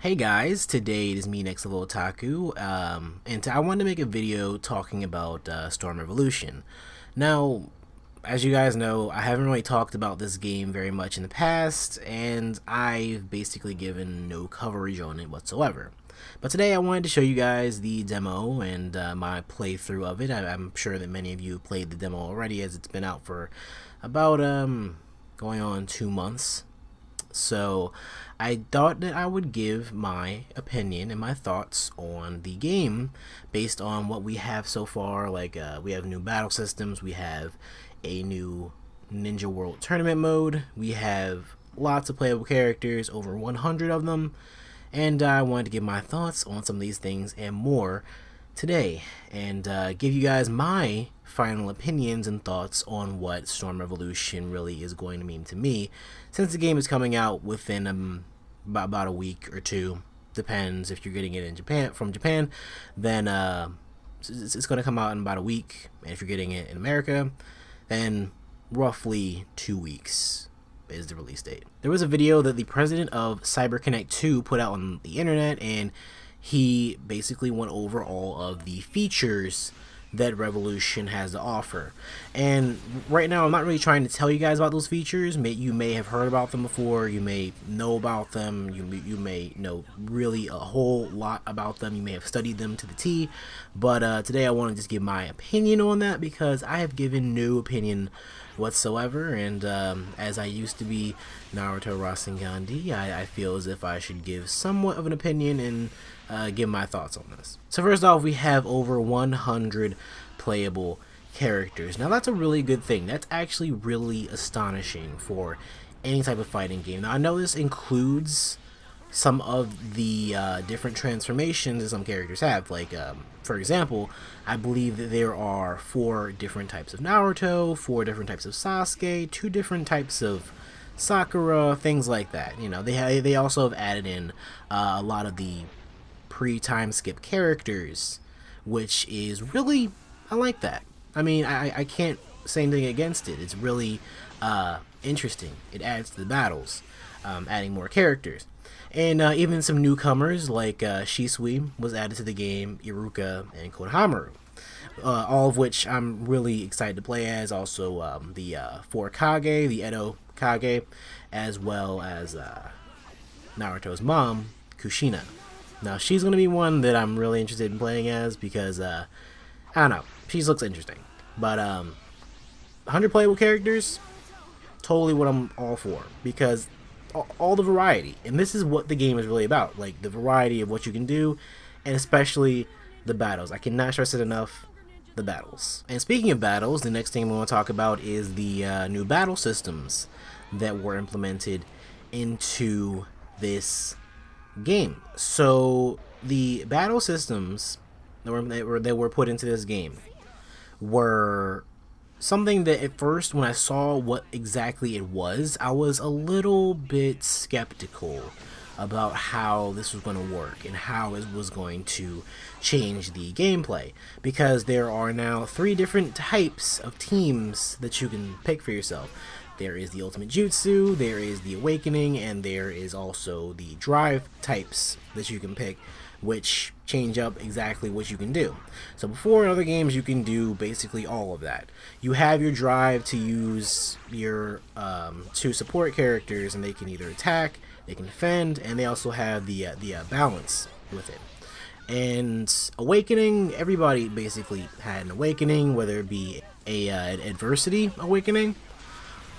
Hey guys, today it is me, NextLevelOtaku, and I wanted to make a video talking about Storm Revolution. Now, as you guys know, I haven't really talked about this game very much in the past, and I've basically given no coverage on it whatsoever. But today I wanted to show you guys the demo and my playthrough of it. I'm sure that many of you played the demo already, as it's been out for about going on 2 months. So I thought that I would give my opinion and my thoughts on the game based on what we have so far. Like we have new battle systems, we have a new Ninja World Tournament mode, we have lots of playable characters, over 100 of them, and I wanted to give my thoughts on some of these things and more today, and give you guys my final opinions and thoughts on what Storm Revolution really is going to mean to me, since the game is coming out within about a week or two. Depends if you're getting it in Japan, then it's going to come out in about a week, and if you're getting it in America, then roughly 2 weeks is the release date. There was a video that the president of CyberConnect 2 put out on the internet, and he basically went over all of the features that Revolution has to offer. And right now I'm not really trying to tell you guys about those features. You may have heard about them before, you may know about them, you may know really a whole lot about them, you may have studied them to the T, but today I want to just give my opinion on that, because I have given no opinion whatsoever, and as I used to be Naruto Rasengan, I feel as if I should give somewhat of an opinion and give my thoughts on this. So first off, we have over 100 playable characters. Now that's a really good thing. That's actually really astonishing for any type of fighting game. Now I know this includes some of the different transformations that some characters have. Like, for example, I believe that there are 4 different types of Naruto, 4 different types of Sasuke, 2 different types of Sakura, things like that. You know, they also have added in a lot of the pre-time skip characters, which is really, I like that. I mean, I can't say anything against it. It's really interesting. It adds to the battles, adding more characters. And even some newcomers like Shisui was added to the game, Iruka and Konohamaru. All of which I'm really excited to play as. Also the 4 Kage, the Edo Kage, as well as Naruto's mom, Kushina. Now she's going to be one that I'm really interested in playing as, because I don't know, she looks interesting. But 100 playable characters, totally what I'm all for, because all the variety, and this is what the game is really about, like the variety of what you can do, and especially the battles. I cannot stress it enough, the battles. And speaking of battles, the next thing we want to talk about is the new battle systems that were implemented into this game. So the battle systems that were put into this game were something that at first, when I saw what exactly it was, I was a little bit skeptical about how this was going to work and how it was going to change the gameplay, because there are now 3 different types of teams that you can pick for yourself. There is the Ultimate Jutsu, there is the Awakening, and there is also the Drive types that you can pick, which change up exactly what you can do. So before, in other games, you can do basically all of that. You have your drive to use your 2 support characters, and they can either attack, they can defend, and they also have the balance with it. And Awakening, everybody basically had an Awakening, whether it be an Adversity Awakening,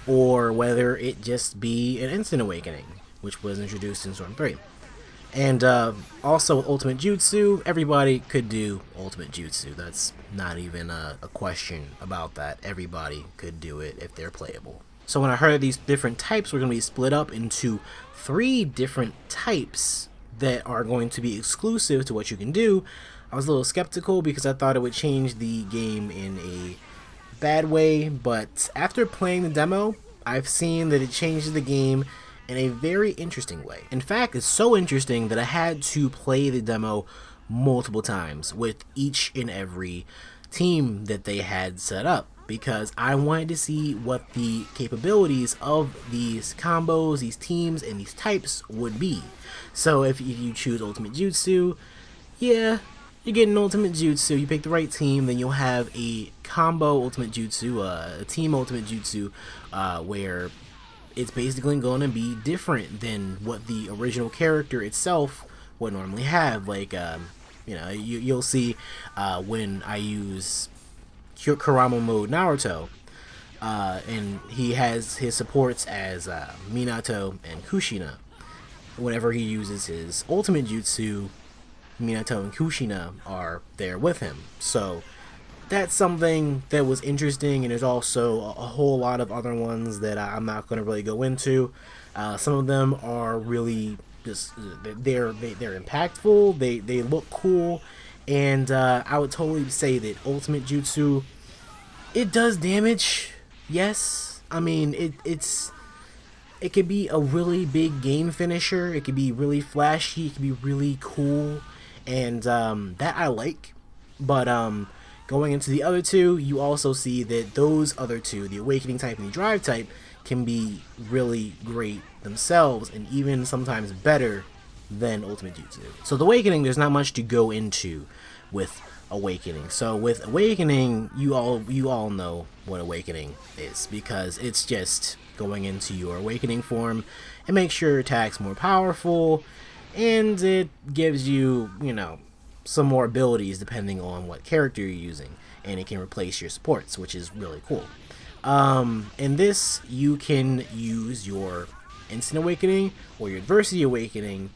or whether it just be an Instant Awakening, which was introduced in Storm 3. And also with Ultimate Jutsu, everybody could do Ultimate Jutsu. That's not even a question about that. Everybody could do it if they're playable. So when I heard these different types were going to be split up into 3 different types that are going to be exclusive to what you can do, I was a little skeptical, because I thought it would change the game in a bad way. But after playing the demo, I've seen that it changes the game in a very interesting way. In fact, it's so interesting that I had to play the demo multiple times with each and every team that they had set up, because I wanted to see what the capabilities of these combos, these teams, and these types would be. So if you choose Ultimate Jutsu, yeah, you get an Ultimate Jutsu. You pick the right team, then you'll have a combo Ultimate Jutsu, a team Ultimate Jutsu, where it's basically going to be different than what the original character itself would normally have. Like, you'll see when I use Kurama mode Naruto, and he has his supports as Minato and Kushina. Whenever he uses his ultimate jutsu, Minato and Kushina are there with him. So that's something that was interesting, and there's also a whole lot of other ones that I'm not going to really go into. Some of them are really just they're impactful. They look cool, and I would totally say that ultimate jutsu, it does damage. Yes, I mean it could be a really big game finisher. It could be really flashy. It could be really cool, and that I like. But going into the other two, you also see that those other two, the awakening type and the drive type, can be really great themselves, and even sometimes better than ultimate jutsu. So the awakening, there's not much to go into with awakening. So with awakening, you all know what awakening is, because it's just going into your awakening form. It makes your attacks more powerful, and it gives you, some more abilities depending on what character you're using, and it can replace your supports, which is really cool. In this, you can use your instant awakening or your adversity awakening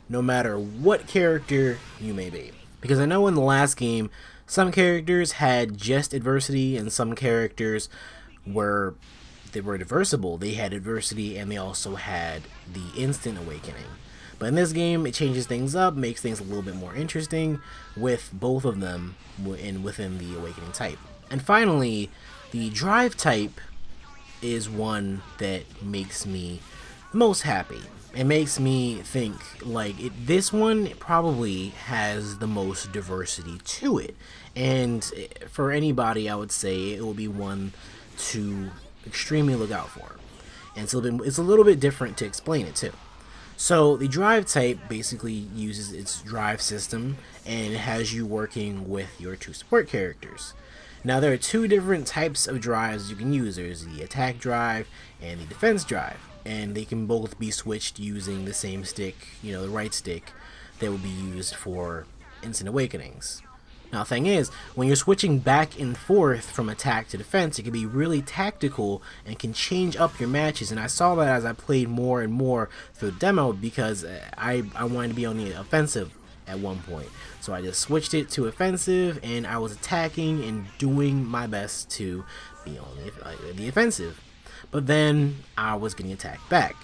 no matter what character you may be. Because I know in the last game, some characters had just adversity, and some characters were reversible. They had adversity and they also had the instant awakening. But in this game, it changes things up, makes things a little bit more interesting with both of them within the awakening type. And finally, the drive type is one that makes me most happy. It makes me think, like, this one probably has the most diversity to it. And for anybody, I would say it will be one to extremely look out for. And it's a little bit different to explain it too. So the drive type basically uses its drive system, and it has you working with your two support characters. Now there are two different types of drives you can use. There's the attack drive and the defense drive, and they can both be switched using the same stick, the right stick that will be used for instant awakenings. Now the thing is, when you're switching back and forth from attack to defense, it can be really tactical and can change up your matches, and I saw that as I played more and more through the demo, because I wanted to be on the offensive at one point. So I just switched it to offensive, and I was attacking and doing my best to be on the offensive. But then I was getting attacked back.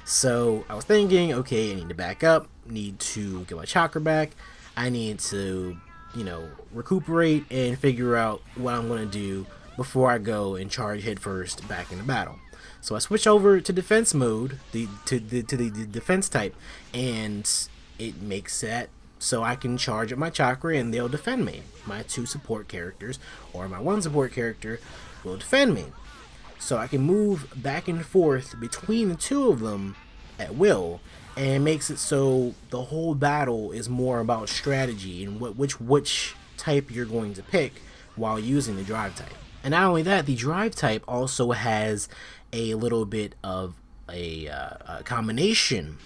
So I was thinking, okay, I need to back up, need to get my chakra back, I need to recuperate and figure out what I'm going to do before I go and charge headfirst back into battle. So I switch over to defense mode, to the defense type, and it makes that so I can charge up my chakra and they'll defend me. My two support characters or my one support character will defend me. So I can move back and forth between the two of them at will, and it makes it so the whole battle is more about strategy and which type you're going to pick while using the drive type. And not only that, the drive type also has a little bit of a combination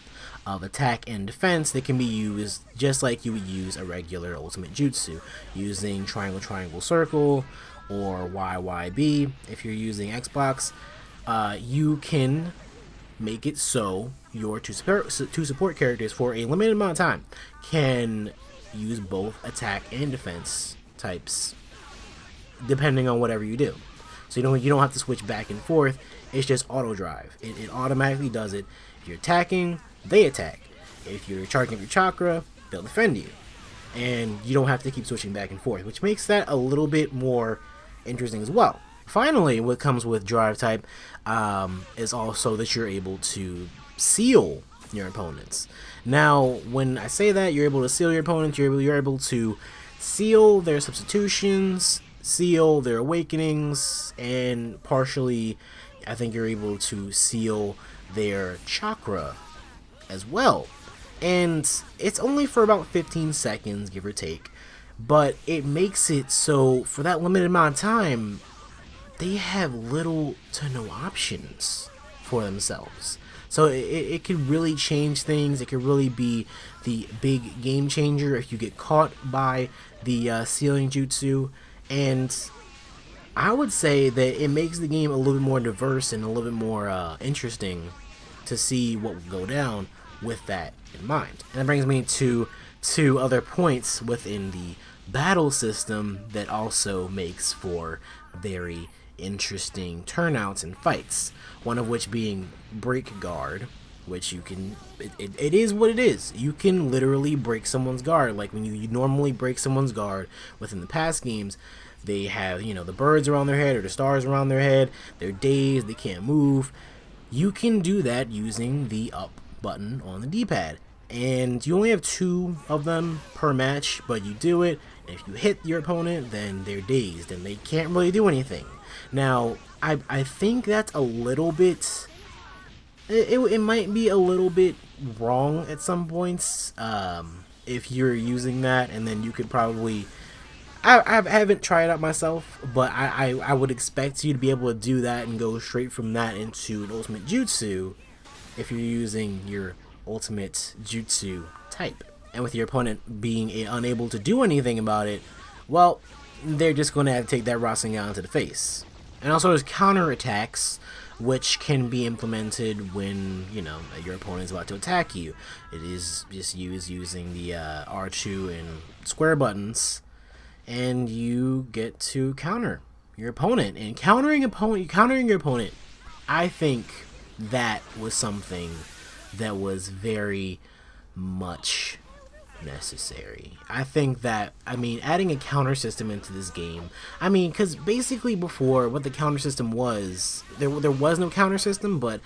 of attack and defense that can be used just like you would use a regular ultimate jutsu, using triangle triangle circle or YYB. If you're using Xbox, you can make it so your two support characters for a limited amount of time can use both attack and defense types depending on whatever you do. So you don't have to switch back and forth. It's just auto drive. It automatically does it. If you're attacking, they attack. If you're charging up your chakra, they'll defend you. And you don't have to keep switching back and forth, which makes that a little bit more interesting as well. Finally, what comes with drive type is also that you're able to seal your opponents. Now, when I say that you're able to seal your opponents, you're able to seal their substitutions, seal their awakenings, and partially I think you're able to seal their chakra as well. And it's only for about 15 seconds, give or take, but it makes it so for that limited amount of time they have little to no options for themselves. So it could really change things. It could really be the big game changer if you get caught by the sealing jutsu. And I would say that it makes the game a little bit more diverse and a little bit more interesting to see what will go down with that in mind. And that brings me to two other points within the battle system that also makes for very interesting turnouts and fights. One of which being break guard, which you can, it is what it is. You can literally break someone's guard. Like when you normally break someone's guard within the past games, they have, you know, the birds around their head or the stars around their head, they're dazed, they can't move. You can do that using the up button on the D-pad, and you only have 2 of them per match, but you do it, and if you hit your opponent, then they're dazed and they can't really do anything. Now I think that's a little bit, it might be a little bit wrong at some points if you're using that, and then you could probably, I haven't tried it out myself, but I would expect you to be able to do that and go straight from that into an ultimate jutsu if you're using your ultimate jutsu type. And with your opponent being unable to do anything about it, well, they're just going to have to take that Rasengan to the face. And also there's counter attacks, which can be implemented when, you know, your opponent is about to attack you. It is just using the R2 and square buttons, and you get to counter your opponent. And countering your opponent, I think that was something that was very much necessary. I think that, I mean, adding a counter system into this game, I mean, because basically before, what the counter system was, there was no counter system, but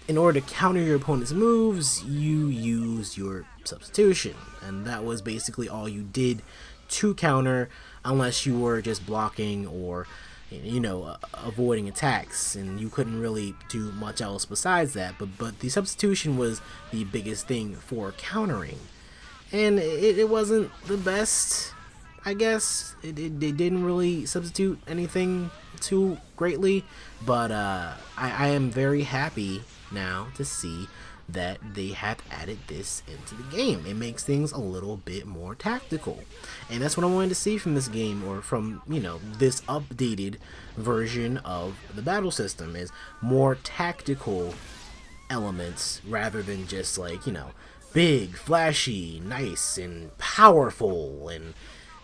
in order to counter your opponent's moves, you use your substitution, and that was basically all you did to counter, unless you were just blocking or, you know, avoiding attacks, and you couldn't really do much else besides that. But the substitution was the biggest thing for countering, and it wasn't the best, I guess. It didn't really substitute anything too greatly, but I am very happy now to see that they have added this into the game. It makes things a little bit more tactical, and that's what I wanted to see from this game, or from, you know, this updated version of the battle system, is more tactical elements rather than just like, you know, big, flashy, nice, and powerful. And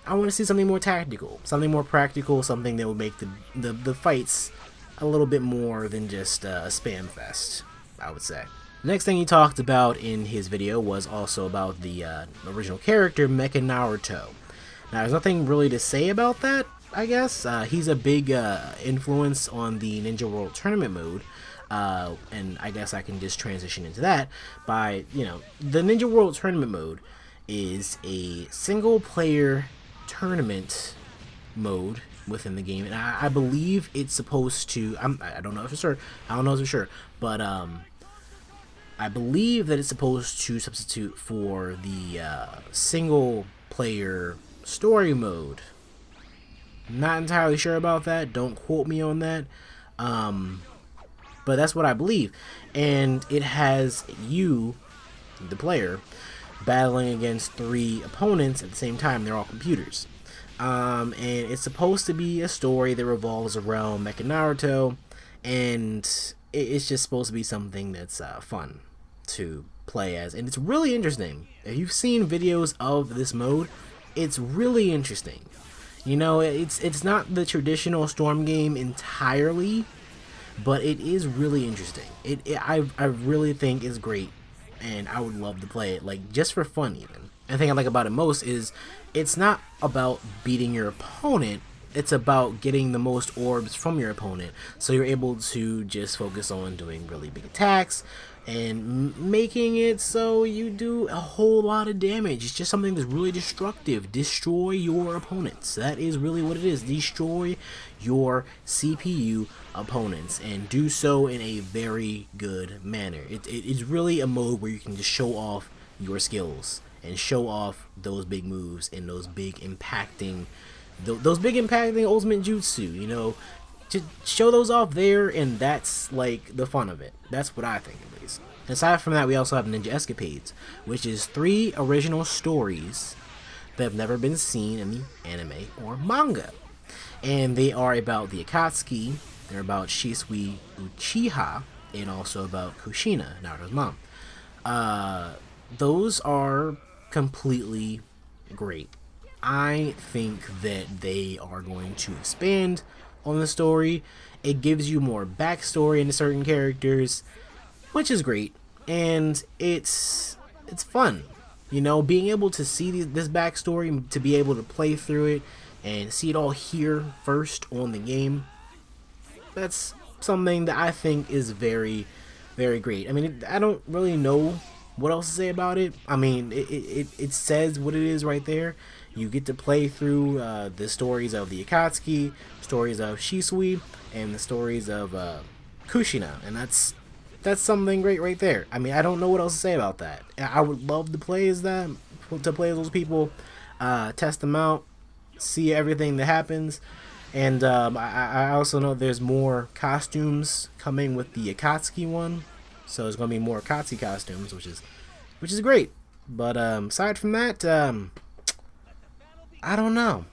I want to see something more tactical, something more practical, something that would make the fights a little bit more than just a spam fest, I would say. The next thing he talked about in his video was also about the original character, Mecha Naruto. Now, there's nothing really to say about that, I guess. He's a big influence on the Ninja World Tournament mode, and I guess I can just transition into that by, you know, the Ninja World Tournament mode is a single-player tournament mode within the game, and I believe it's supposed to, I don't know for sure, but I believe that it's supposed to substitute for the single player story mode. Not entirely sure about that, don't quote me on that, but that's what I believe. And it has you, the player, battling against 3 opponents at the same time. They're all computers. And it's supposed to be a story that revolves around Mecha Naruto, and it's just supposed to be something that's fun to play as, and it's really interesting. If you've seen videos of this mode, it's really interesting. You know, it's not the traditional Storm game entirely, but it is really interesting. I really think it's great, and I would love to play it, like, just for fun even. And the thing I like about it most is it's not about beating your opponent, it's about getting the most orbs from your opponent, so you're able to just focus on doing really big attacks and making it so you do a whole lot of damage. It's just something that's really destructive. Destroy your opponents. That is really what it is. Destroy your CPU opponents, and do so in a very good manner. It is really a mode where you can just show off your skills and show off those big moves and those big impacting ultimate jutsu, you know, to show those off there, and that's like the fun of it. That's what I think, at least. Aside from that, we also have Ninja Escapades, which is 3 original stories that have never been seen in the anime or manga. And they are about the Akatsuki, they're about Shisui Uchiha, and also about Kushina, Naruto's mom. Those are completely great. I think that they are going to expand on the story. It gives you more backstory into certain characters, which is great, and it's fun. You know, being able to see this backstory, to be able to play through it and see it all here first on the game, that's something that I think is very, very great. I mean, I don't really know what else to say about it. I mean, it says what it is right there. You get to play through the stories of the Akatsuki, stories of Shisui, and the stories of Kushina, and that's something great right there. I mean, I don't know what else to say about that. I would love to play as them, to play as those people, test them out, see everything that happens, and I also know there's more costumes coming with the Akatsuki one, so there's gonna be more Akatsuki costumes, which is great. But aside from that, I don't know.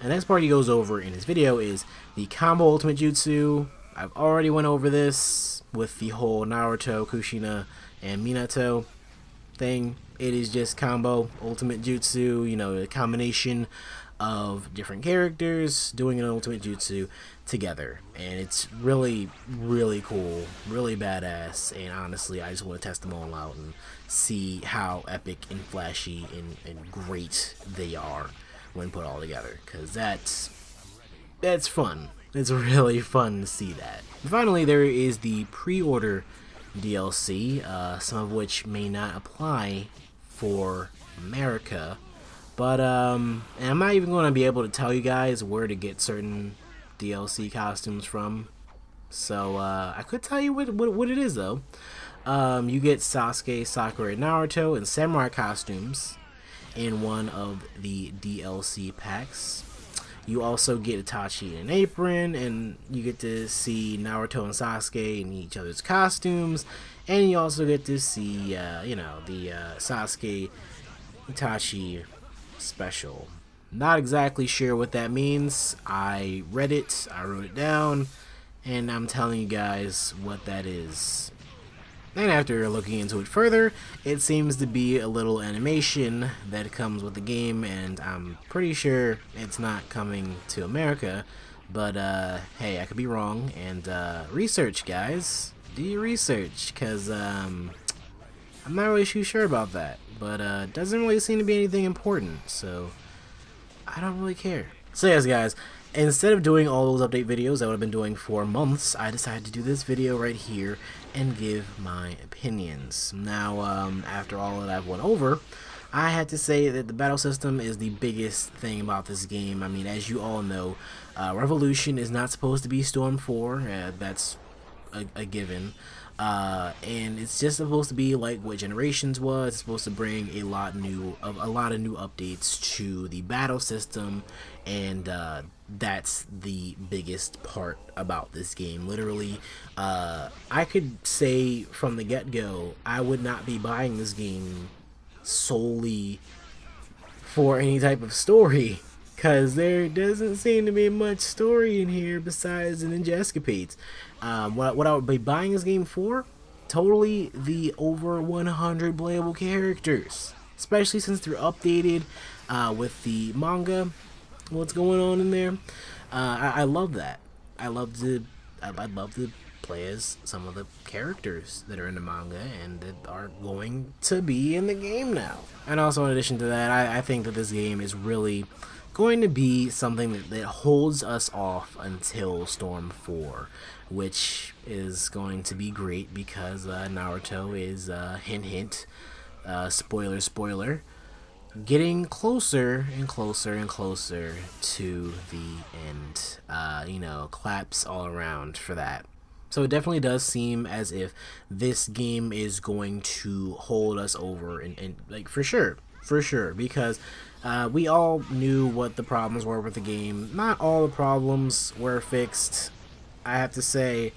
The next part he goes over in his video is the combo ultimate jutsu. I've already went over this with the whole Naruto, Kushina, and Minato thing. It is just combo ultimate jutsu, you know, a combination of different characters doing an ultimate jutsu together, and it's really, really cool, really badass, and honestly, I just want to test them all out and see how epic and flashy and great they are when put all together, because that's fun. It's really fun to see that. And finally, there is the pre-order DLC, some of which may not apply for America, but and I'm not even going to be able to tell you guys where to get certain DLC costumes from, so I could tell you what it is though. You get Sasuke, Sakura, Naruto, and Samurai costumes in one of the DLC packs. You also get Itachi in an apron, and you get to see Naruto and Sasuke in each other's costumes, and you also get to see, you know, the Sasuke Itachi special. Not exactly sure what that means. I read it, I wrote it down, and I'm telling you guys what that is. And after looking into it further, it seems to be a little animation that comes with the game, and I'm pretty sure it's not coming to America, but hey, I could be wrong, and research, guys. Do your research, because I'm not really too sure about that, but doesn't really seem to be anything important, so I don't really care. So yes, guys, instead of doing all those update videos I would have been doing for months, I decided to do this video right here and give my opinions. Now, after all that I've went over, I had to say that the battle system is the biggest thing about this game. I mean, as you all know, Revolution is not supposed to be Storm 4. That's a given. And it's just supposed to be like what Generations was. It's supposed to bring a lot of new updates to the battle system, and that's the biggest part about this game. Literally, I could say from the get-go, I would not be buying this game solely for any type of story, because there doesn't seem to be much story in here besides the Ninja Escapades. What I would be buying this game for? Totally the over 100 playable characters, especially since they're updated with the manga. What's going on in there? I love that. I'd love to play as some of the characters that are in the manga and that are going to be in the game now. And also, in addition to that, I think that this game is really going to be something that holds us off until Storm 4, which is going to be great because Naruto is, hint hint, spoiler spoiler, getting closer and closer and closer to the end. Claps all around for that. So it definitely does seem as if this game is going to hold us over, and like for sure, because we all knew what the problems were with the game. Not all the problems were fixed, I have to say,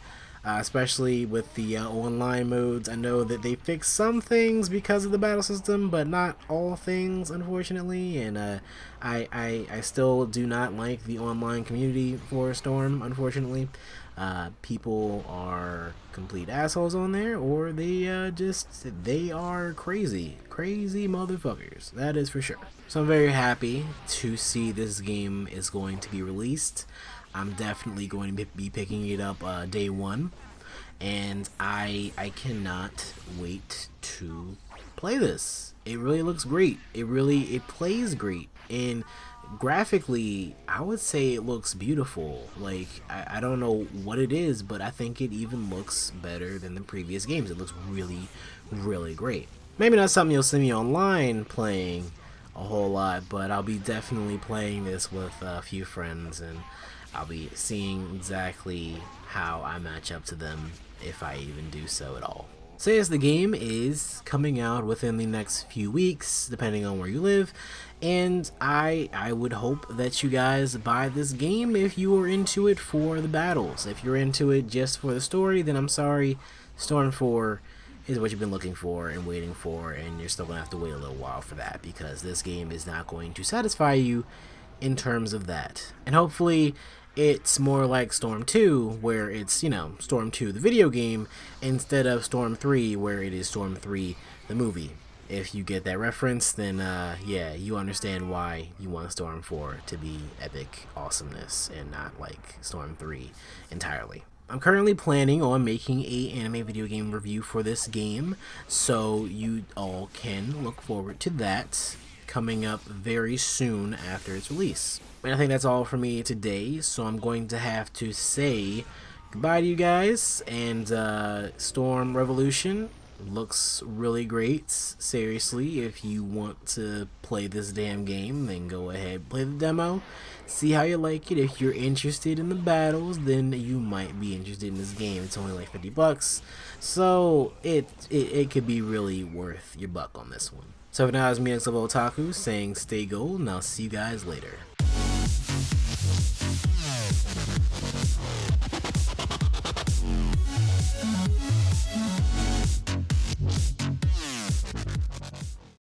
especially with the online modes. I know that they fixed some things because of the battle system, but not all things, unfortunately. And I still do not like the online community for Storm, unfortunately. People are complete assholes on there, or they are crazy motherfuckers, that is for sure. So I'm very happy to see this game is going to be released. I'm definitely going to be picking it up day one, and I cannot wait to play this. It really looks great. It plays great, and graphically, I would say it looks beautiful. Like, I don't know what it is, but I think it even looks better than the previous games. It looks really great. Maybe not something you'll see me online playing a whole lot, but I'll be definitely playing this with a few friends, and I'll be seeing exactly how I match up to them, if I even do so at all. So yes, the game is coming out within the next few weeks, depending on where you live, and I would hope that you guys buy this game if you are into it for the battles. If you're into it just for the story, then I'm sorry, Storm 4 is what you've been looking for and waiting for, and you're still going to have to wait a little while for that, because this game is not going to satisfy you in terms of that. And hopefully it's more like Storm 2, where it's, Storm 2 the video game, instead of Storm 3, where it is Storm 3 the movie. If you get that reference, then yeah, you understand why you want Storm 4 to be epic awesomeness and not like Storm 3 entirely. I'm currently planning on making a anime video game review for this game, so you all can look forward to that coming up very soon after its release. And I think that's all for me today, so I'm going to have to say goodbye to you guys, and Storm Revolution looks really great. Seriously, if you want to play this damn game, then go ahead, play the demo, see how you like it. If you're interested in the battles, then you might be interested in this game. It's only like $50, so it could be really worth your buck on this one. So for now, it's me, NextLevelOtaku, saying stay gold, and I'll see you guys later.